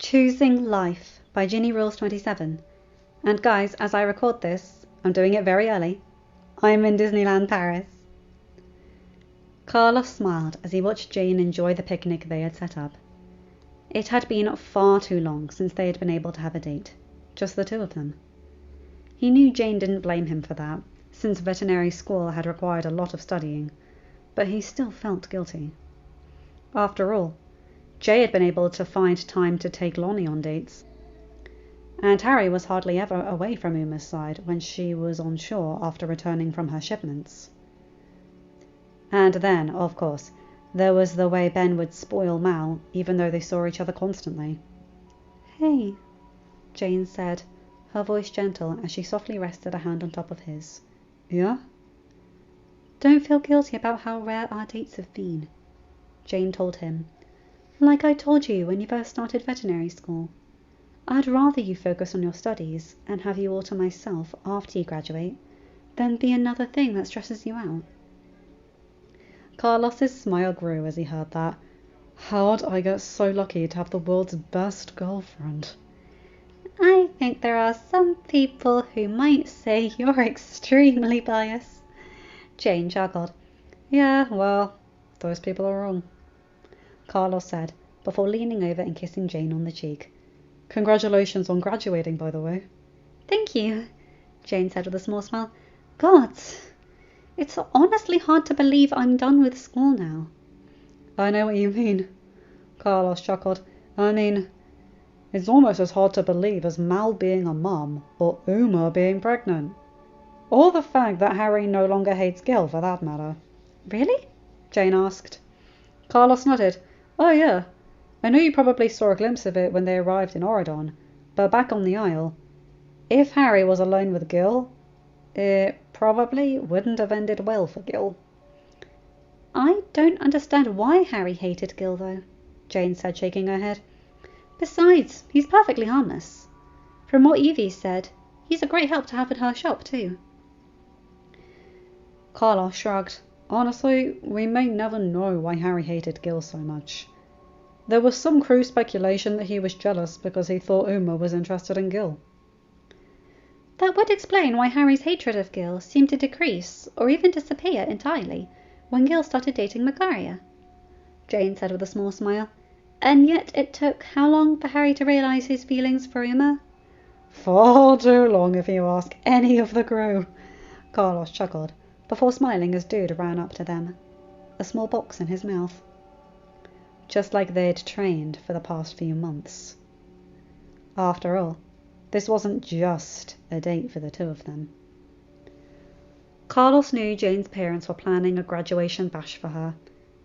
Choosing Life by ginnyrules27. And guys, as I record this, I'm doing it very early. I'm in Disneyland Paris. Carlos smiled as he watched Jane enjoy the picnic they had set up. It had been far too long since they had been able to have a date, just the two of them. He knew Jane didn't blame him for that, since veterinary school had required a lot of studying, but he still felt guilty. After all, Jay had been able to find time to take Lonnie on dates, and Harry was hardly ever away from Uma's side when she was on shore after returning from her shipments. And then, of course, there was the way Ben would spoil Mal, even though they saw each other constantly. "Hey," Jane said, her voice gentle as she softly rested a hand on top of his. "Yeah?" "Don't feel guilty about how rare our dates have been," Jane told him. "Like I told you when you first started veterinary school. I'd rather you focus on your studies and have you all to myself after you graduate than be another thing that stresses you out." Carlos's smile grew as he heard that. How'd I get so lucky to have the world's best girlfriend? "I think there are some people who might say you're extremely biased," Jane chuckled. "Yeah, well, those people are wrong," Carlos said, before leaning over and kissing Jane on the cheek. "Congratulations on graduating, by the way." "Thank you," Jane said with a small smile. "God, it's honestly hard to believe I'm done with school now." "I know what you mean," Carlos chuckled. "I mean, it's almost as hard to believe as Mal being a mum or Uma being pregnant. Or the fact that Harry no longer hates Gil, for that matter." "Really?" Jane asked. Carlos nodded. "Oh yeah, I know you probably saw a glimpse of it when they arrived in Oridon, but back on the Isle, if Harry was alone with Gil, it probably wouldn't have ended well for Gil." "I don't understand why Harry hated Gil, though," Jane said, shaking her head. "Besides, he's perfectly harmless. From what Evie said, he's a great help to have in her shop, too." Carlos shrugged. "Honestly, we may never know why Harry hated Gil so much. There was some crew speculation that he was jealous because he thought Uma was interested in Gil." "That would explain why Harry's hatred of Gil seemed to decrease, or even disappear entirely, when Gil started dating Macaria," Jane said with a small smile. "And yet it took how long for Harry to realise his feelings for Uma?" "Far too long, if you ask any of the crew," Carlos chuckled, before smiling as Dude ran up to them, a small box in his mouth. Just like they'd trained for the past few months. After all, this wasn't just a date for the two of them. Carlos knew Jane's parents were planning a graduation bash for her,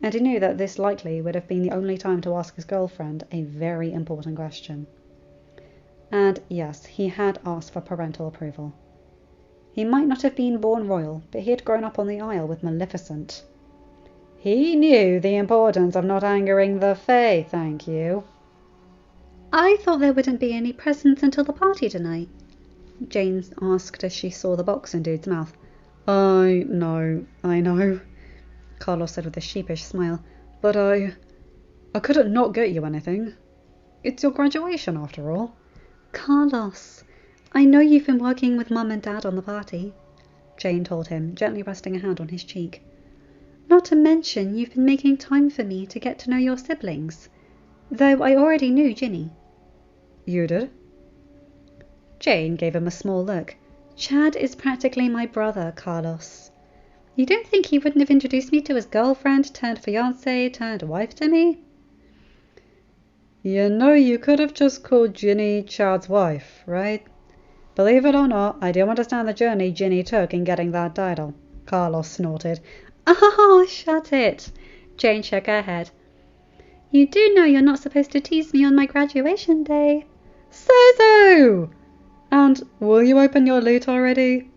and he knew that this likely would have been the only time to ask his girlfriend a very important question. And yes, he had asked for parental approval. He might not have been born royal, but he had grown up on the Isle with Maleficent. He knew the importance of not angering the Fae, thank you. "I thought there wouldn't be any presents until the party tonight," Jane asked as she saw the box in Dude's mouth. I know, Carlos said with a sheepish smile, but I couldn't not get you anything. It's your graduation, after all." "Carlos, I know you've been working with Mum and Dad on the party," Jane told him, gently resting a hand on his cheek. "Not to mention you've been making time for me to get to know your siblings, though I already knew Ginny." "You did?" Jane gave him a small look. "Chad is practically my brother, Carlos. You don't think he wouldn't have introduced me to his girlfriend turned fiancée turned wife to me?" "You know, you could have just called Ginny Chad's wife, right? Believe it or not, I do understand the journey Ginny took in getting that title," Carlos snorted. "Oh, shut it," Jane shook her head. "You do know you're not supposed to tease me on my graduation day." So! And will you open your loot already?"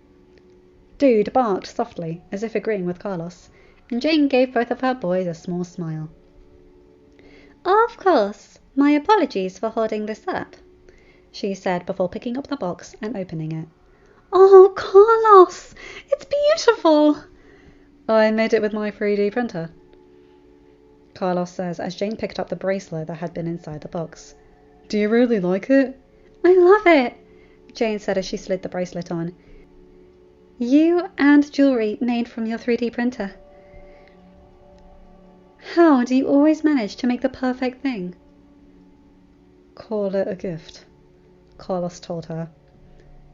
Dude barked softly, as if agreeing with Carlos, and Jane gave both of her boys a small smile. "Of course, my apologies for holding this up," she said before picking up the box and opening it. "Oh, Carlos, it's beautiful!" "I made it with my 3D printer," Carlos says as Jane picked up the bracelet that had been inside the box. Do you really like it? I love it, Jane said as she slid the bracelet on. You and jewellery made from your 3D printer. How do you always manage to make the perfect thing? Call it a gift, Carlos told her,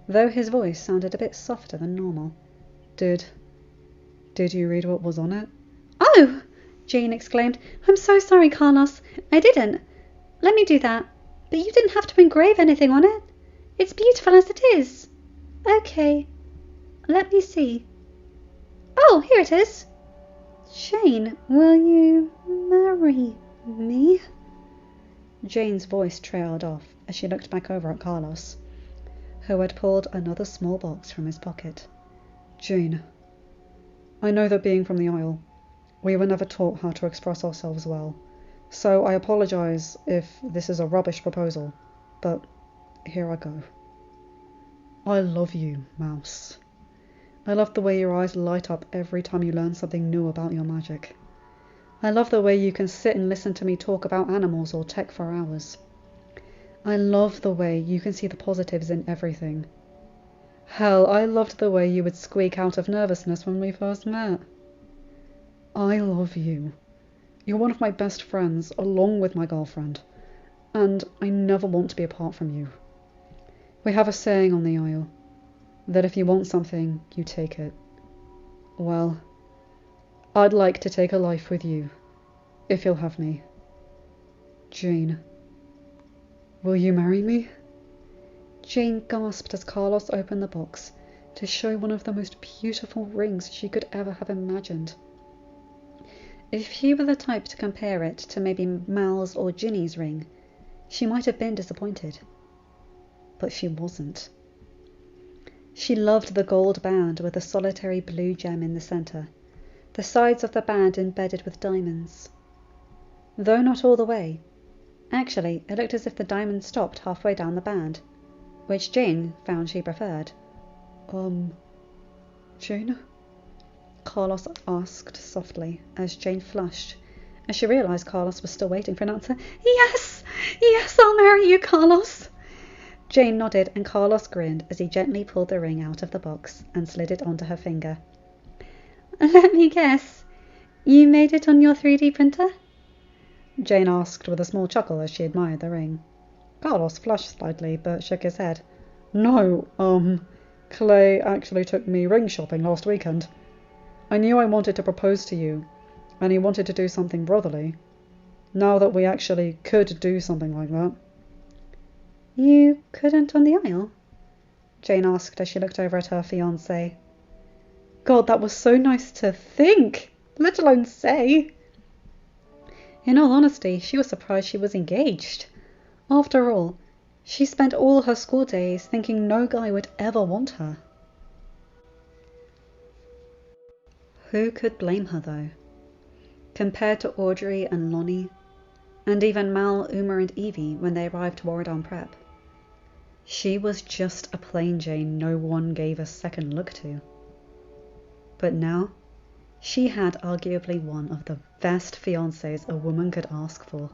though his voice sounded a bit softer than normal. Did you read what was on it? Oh! Jane exclaimed. I'm so sorry, Carlos. I didn't. Let me do that. But you didn't have to engrave anything on it. It's beautiful as it is. Okay. Let me see. Oh, here it is. Jane, will you marry me? Jane's voice trailed off as she looked back over at Carlos, who had pulled another small box from his pocket. Jane, I know that being from the Isle, we were never taught how to express ourselves well, so I apologize if this is a rubbish proposal, but here I go. I love you, Mouse. I love the way your eyes light up every time you learn something new about your magic. I love the way you can sit and listen to me talk about animals or tech for hours. I love the way you can see the positives in everything. Hell, I loved the way you would squeak out of nervousness when we first met. I love you. You're one of my best friends, along with my girlfriend, and I never want to be apart from you. We have a saying on the Isle, that if you want something, you take it. Well, I'd like to take a life with you, if you'll have me. Jane, will you marry me? Jane gasped as Carlos opened the box to show one of the most beautiful rings she could ever have imagined. If she were the type to compare it to maybe Mal's or Ginny's ring, she might have been disappointed. But she wasn't. She loved the gold band with a solitary blue gem in the centre, the sides of the band embedded with diamonds. Though not all the way. Actually, it looked as if the diamond stopped halfway down the band, which Jane found she preferred. Jane? Carlos asked softly, as Jane flushed, as she realised Carlos was still waiting for an answer. Yes! Yes, I'll marry you, Carlos! Jane nodded, and Carlos grinned as he gently pulled the ring out of the box and slid it onto her finger. Let me guess. You made it on your 3D printer? Jane asked with a small chuckle as she admired the ring. Carlos flushed slightly, but shook his head. No, Clay actually took me ring shopping last weekend. I knew I wanted to propose to you, and he wanted to do something brotherly. Now that we actually could do something like that. You couldn't on the Isle? Jane asked as she looked over at her fiancé. God, that was so nice to think, let alone say. In all honesty, she was surprised she was engaged. After all, she spent all her school days thinking no guy would ever want her. Who could blame her, though? Compared to Audrey and Lonnie, and even Mal, Uma and Evie when they arrived to Warridon Prep, she was just a plain Jane no one gave a second look to. But now, she had arguably one of the best fiancés a woman could ask for.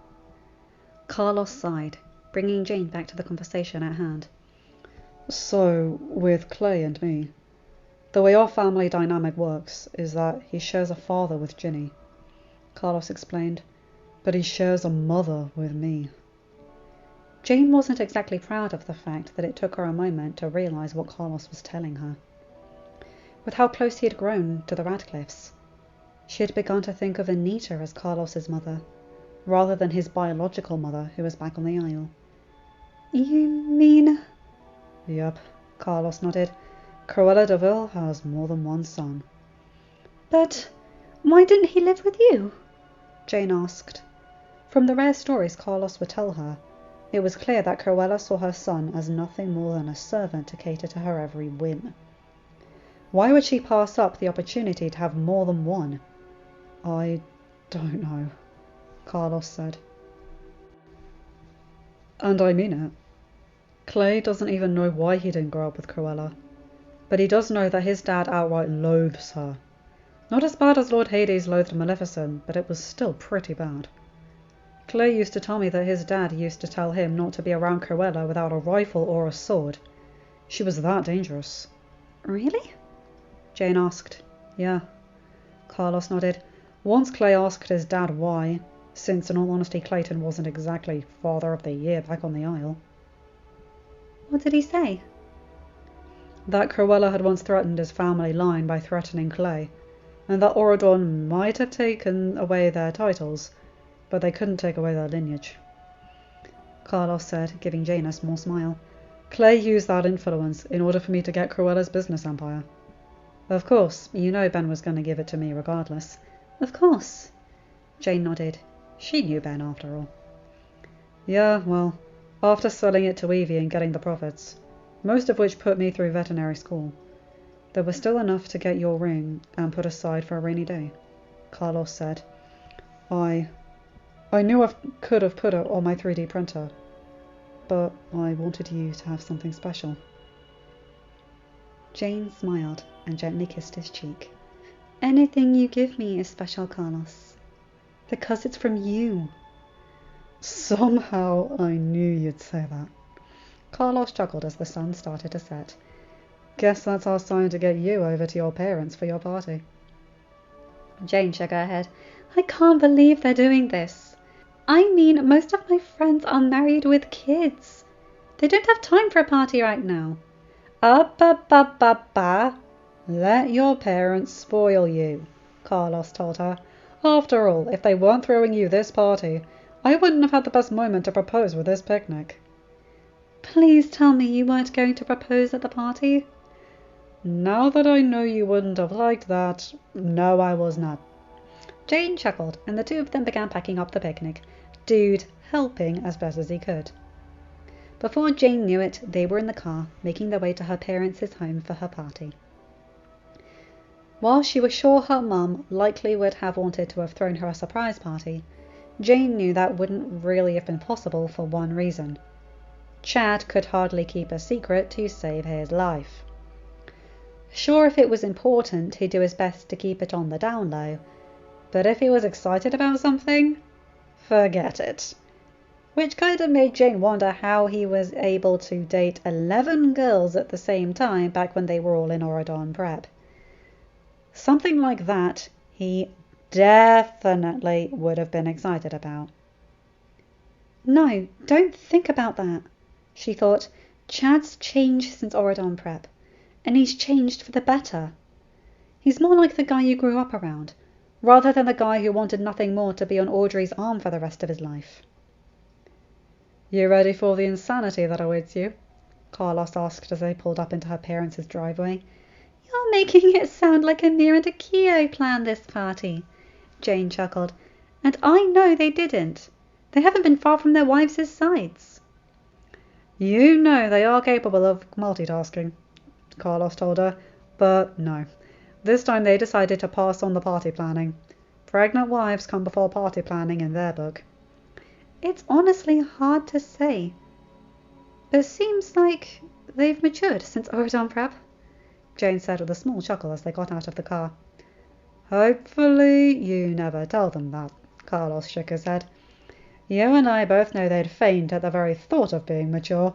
Carlos sighed, bringing Jane back to the conversation at hand. So, with Clay and me, the way our family dynamic works is that he shares a father with Ginny, Carlos explained, but he shares a mother with me. Jane wasn't exactly proud of the fact that it took her a moment to realise what Carlos was telling her. With how close he had grown to the Radcliffes, she had begun to think of Anita as Carlos's mother, rather than his biological mother who was back on the Isle. You mean? Yep, Carlos nodded. Cruella de Vil has more than one son. But why didn't he live with you? Jane asked. From the rare stories Carlos would tell her, it was clear that Cruella saw her son as nothing more than a servant to cater to her every whim. Why would she pass up the opportunity to have more than one? I don't know, Carlos said. And I mean it. Clay doesn't even know why he didn't grow up with Cruella, but he does know that his dad outright loathes her. Not as bad as Lord Hades loathed Maleficent, but it was still pretty bad. Clay used to tell me that his dad used to tell him not to be around Cruella without a rifle or a sword. She was that dangerous. Really? Jane asked. Yeah. Carlos nodded. Once Clay asked his dad why, since in all honesty Clayton wasn't exactly Father of the Year back on the Isle. What did he say? That Cruella had once threatened his family line by threatening Clay, and that Auradon might have taken away their titles, but they couldn't take away their lineage. Carlos said, giving Jane a small smile. Clay used that influence in order for me to get Cruella's business empire. Of course, you know Ben was going to give it to me regardless. Of course. Jane nodded. She knew Ben after all. Yeah, well, after selling it to Evie and getting the profits, most of which put me through veterinary school, there was still enough to get your ring and put aside for a rainy day, Carlos said. I knew I could have put it on my 3D printer, but I wanted you to have something special. Jane smiled and gently kissed his cheek. Anything you give me is special, Carlos, because it's from you. Somehow I knew you'd say that. Carlos chuckled as the sun started to set. Guess that's our sign to get you over to your parents for your party. Jane shook her head. I can't believe they're doing this. I mean, most of my friends are married with kids. They don't have time for a party right now. Let your parents spoil you, Carlos told her. After all, if they weren't throwing you this party, I wouldn't have had the best moment to propose with this picnic. Please tell me you weren't going to propose at the party. Now that I know you wouldn't have liked that, no, I was not. Jane chuckled, and the two of them began packing up the picnic, Dude helping as best as he could. Before Jane knew it, they were in the car, making their way to her parents' home for her party. While she was sure her mum likely would have wanted to have thrown her a surprise party, Jane knew that wouldn't really have been possible for one reason. Chad could hardly keep a secret to save his life. Sure, if it was important, he'd do his best to keep it on the down low, but if he was excited about something, forget it. Which kind of made Jane wonder how he was able to date 11 girls at the same time back when they were all in Auradon Prep. Something like that he definitely would have been excited about. No, don't think about that, she thought. Chad's changed since Auradon Prep, and he's changed for the better. He's more like the guy you grew up around, rather than the guy who wanted nothing more to be on Audrey's arm for the rest of his life. You ready for the insanity that awaits you? Carlos asked as they pulled up into her parents' driveway. You're making it sound like Amir and Akio planned this party, Jane chuckled. And I know they didn't. They haven't been far from their wives' sides. You know they are capable of multitasking, Carlos told her, but no. This time they decided to pass on the party planning. Pregnant wives come before party planning in their book. It's honestly hard to say, but it seems like they've matured since Auradon Prep, Jane said with a small chuckle as they got out of the car. Hopefully you never tell them that, Carlos shook his head. You and I both know they'd faint at the very thought of being mature.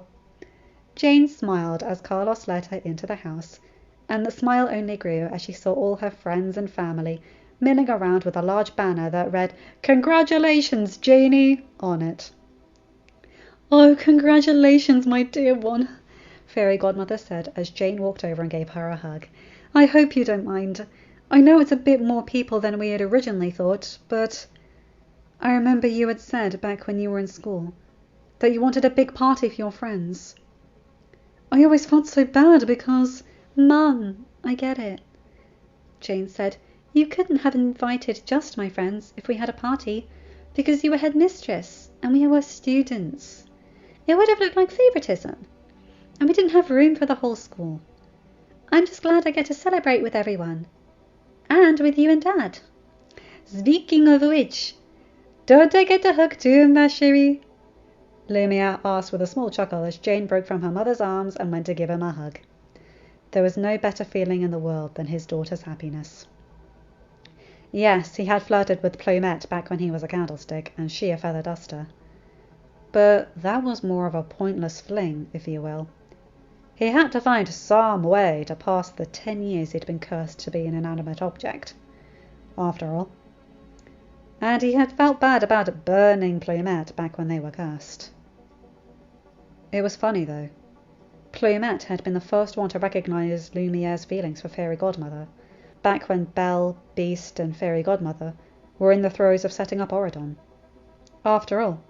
Jane smiled as Carlos led her into the house, and the smile only grew as she saw all her friends and family milling around with a large banner that read, "Congratulations, Janie," on it. "Oh, congratulations, my dear one," Fairy Godmother said as Jane walked over and gave her a hug. "I hope you don't mind. I know it's a bit more people than we had originally thought, but I remember you had said back when you were in school that you wanted a big party for your friends. I always felt so bad because, Mum, I get it," Jane said. "You couldn't have invited just my friends if we had a party, because you were headmistress and we were students. It would have looked like favoritism, and we didn't have room for the whole school. I'm just glad I get to celebrate with everyone, and with you and Dad. Speaking of which, don't I get a hug too, ma chérie?" Lumia asked with a small chuckle as Jane broke from her mother's arms and went to give him a hug. There was no better feeling in the world than his daughter's happiness. Yes, he had flirted with Plumette back when he was a candlestick and she a feather duster. But that was more of a pointless fling, if you will. He had to find some way to pass the 10 years he'd been cursed to be an inanimate object, after all. And he had felt bad about burning Plumette back when they were cursed. It was funny, though. Plumette had been the first one to recognise Lumiere's feelings for Fairy Godmother, back when Belle, Beast and Fairy Godmother were in the throes of setting up Auradon. After all,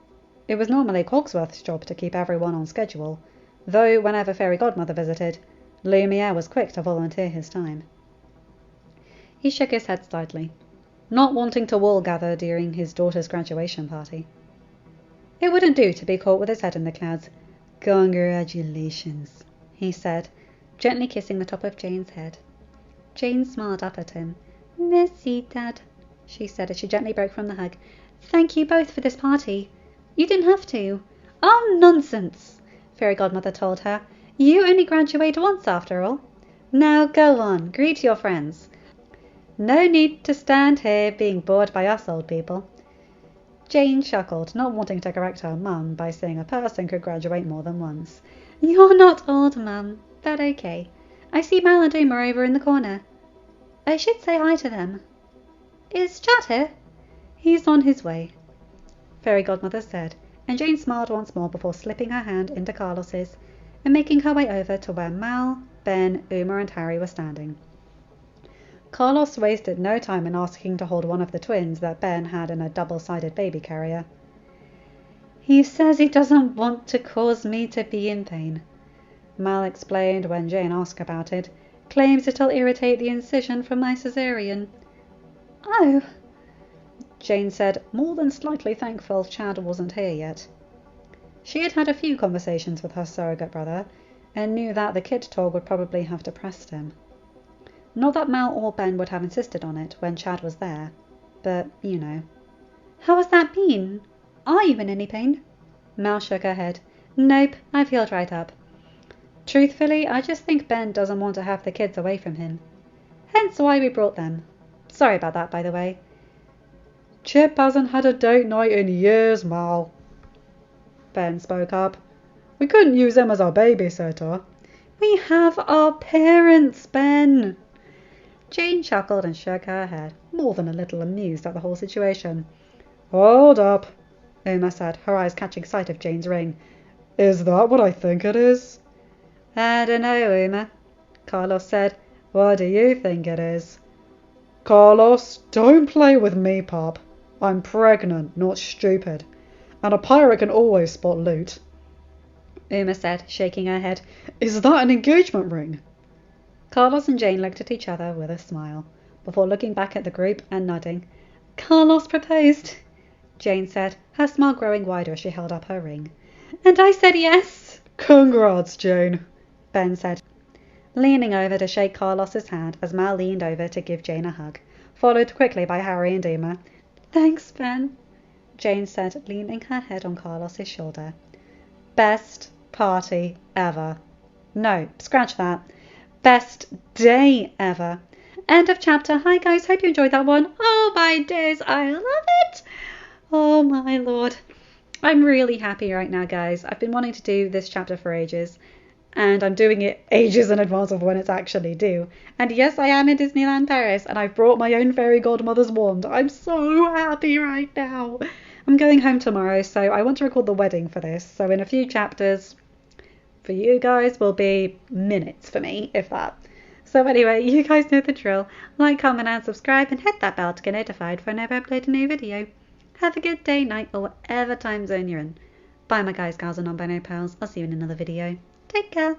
it was normally Cogsworth's job to keep everyone on schedule, though whenever Fairy Godmother visited, Lumiere was quick to volunteer his time. He shook his head slightly, not wanting to wool gather during his daughter's graduation party. It wouldn't do to be caught with his head in the clouds. "Congratulations," he said, gently kissing the top of Jane's head. Jane smiled up at him. "Merci, Dad," she said as she gently broke from the hug. "Thank you both for this party. You didn't have to." "Oh, nonsense," Fairy Godmother told her. "You only graduate once after all. Now go on, greet your friends. No need to stand here being bored by us old people." Jane chuckled, not wanting to correct her mum by saying a person could graduate more than once. "You're not old, Mum, but okay. I see Mal and Uma over in the corner. I should say hi to them. Is Chad here?" "He's on his way," Fairy Godmother said, and Jane smiled once more before slipping her hand into Carlos's and making her way over to where Mal, Ben, Uma and Harry were standing. Carlos wasted no time in asking to hold one of the twins that Ben had in a double-sided baby carrier. "He says he doesn't want to cause me to be in pain," Mal explained when Jane asked about it. "Claims it'll irritate the incision from my cesarean." "Oh," Jane said, more than slightly thankful Chad wasn't here yet. She had had a few conversations with her surrogate brother and knew that the kid talk would probably have depressed him. Not that Mal or Ben would have insisted on it when Chad was there, but, you know. "How has that been? Are you in any pain?" Mal shook her head. "Nope, I've healed right up. Truthfully, I just think Ben doesn't want to have the kids away from him. Hence why we brought them. Sorry about that, by the way." "Chip hasn't had a date night in years, Mal," Ben spoke up. "We couldn't use him as our babysitter." "We have our parents, Ben." Jane chuckled and shook her head, more than a little amused at the whole situation. "Hold up," Uma said, her eyes catching sight of Jane's ring. "Is that what I think it is?" "I don't know, Uma," Carlos said. "What do you think it is?" "Carlos, don't play with me, Pop. I'm pregnant, not stupid. And a pirate can always spot loot." Uma said, shaking her head. "Is that an engagement ring?" Carlos and Jane looked at each other with a smile, before looking back at the group and nodding. "Carlos proposed," Jane said, her smile growing wider as she held up her ring. "And I said yes." "Congrats, Jane," Ben said, leaning over to shake Carlos's hand as Mal leaned over to give Jane a hug, followed quickly by Harry and Uma. "Thanks, Ben," Jane said, leaning her head on Carlos's shoulder. "Best party ever. No, scratch that. Best day ever. End of chapter. Hi guys, hope you enjoyed that one. Oh my days, I love it. Oh my lord. I'm really happy right now, guys. I've been wanting to do this chapter for ages, and I'm doing it ages in advance of when it's actually due. And yes, I am in Disneyland Paris, and I've brought my own fairy godmother's wand. I'm so happy right now. I'm going home tomorrow, so I want to record the wedding for this. So in a few chapters, for you guys will be minutes for me, if that. So anyway, you guys know the drill. Like, comment and subscribe and hit that bell to get notified whenever I upload a new video. Have a good day, night or whatever time zone you're in. Bye my guys, gals and non-binary pals. I'll see you in another video. Take care.